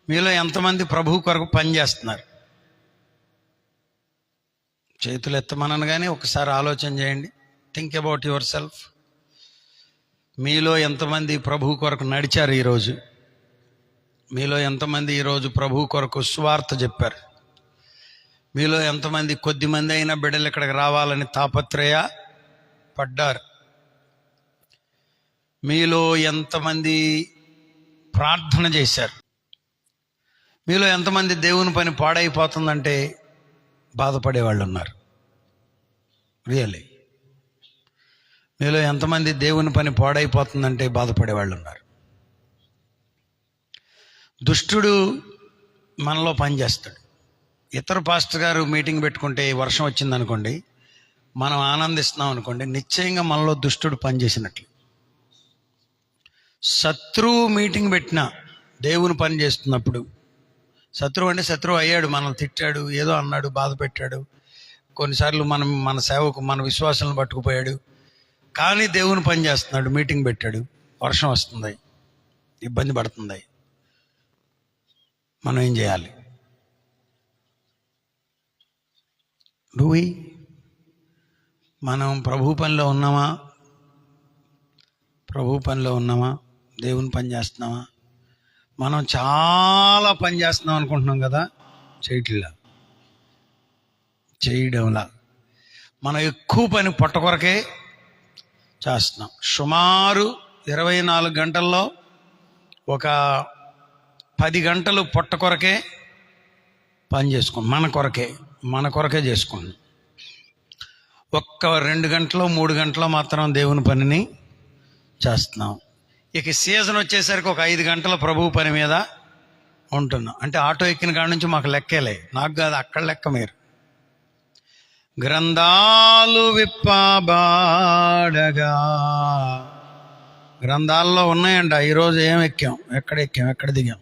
మీలో ఎంతమంది ప్రభు కొరకు పనిచేస్తున్నారు? చేతులు ఎత్తమనను కానీ ఒకసారి ఆలోచన చేయండి. Think about your self. మీలో ఎంతమంది ప్రభు కొరకు నడిచారు ఈరోజు? మీలో ఎంతమంది ఈరోజు ప్రభు కొరకు సువార్త చెప్పారు? మీలో ఎంతమంది కొద్దిమంది అయినా బిడ్డలు ఇక్కడికి రావాలని తాపత్రయ పడ్డారు? మీలో ఎంతమంది ప్రార్థన చేశారు? మీలో ఎంతమంది దేవుని పని పాడైపోతుందంటే బాధపడే వాళ్ళు ఉన్నారు? రియల్లీ మీలో ఎంతమంది దేవుని పని పాడైపోతుందంటే బాధపడే వాళ్ళు ఉన్నారు? దుష్టుడు మనలో పనిచేస్తాడు. ఇతర పాస్టర్ గారు మీటింగ్ పెట్టుకుంటే వర్షం వచ్చిందనుకోండి, మనం ఆనందిస్తున్నాం అనుకోండి, నిశ్చయంగా మనలో దుష్టుడు పనిచేసినట్లు. శత్రువు మీటింగ్ పెట్టినా దేవుని పని చేస్తున్నప్పుడు, శత్రువు అంటే శత్రువు అయ్యాడు, మనం తిట్టాడు, ఏదో అన్నాడు, బాధ పెట్టాడు, కొన్నిసార్లు మన సేవకు మన విశ్వాసాలను పట్టుకుపోయాడు, కానీ దేవుని పని చేస్తున్నాడు, మీటింగ్ పెట్టాడు, వర్షం వస్తుంది, ఇబ్బంది పడుతుంది. మనం ఏం చేయాలి? మనం ప్రభు పనిలో ఉన్నామా? ప్రభు పనిలో ఉన్నామా? దేవుని పని చేస్తున్నామా? మనం చాలా పని చేస్తున్నాం అనుకుంటున్నాం కదా, చేయడంలా మనం ఎక్కువ పని పొట్ట కొరకే చేస్తున్నాం. సుమారు 24 గంటల్లో ఒక 10 గంటలు పొట్ట కొరకే పని చేసుకుంటాం. మన కొరకే చేసుకుంటాం. ఒక్క 2 గంటలో 3 గంటలో మాత్రం దేవుని పనిని చేస్తున్నాం. ఇక సీజన్ వచ్చేసరికి ఒక 5 గంటల ప్రభు పని మీద ఉంటున్నాం. అంటే ఆటో ఎక్కిన కాడ నుంచి మాకు లెక్కేలే, నాకు కాదు, అక్కడ లెక్క. మీరు గ్రంథాలు విప్పబాడగా, గ్రంథాల్లో ఉన్నాయంట. ఈరోజు ఏం ఎక్కాం, ఎక్కడ దిగాం?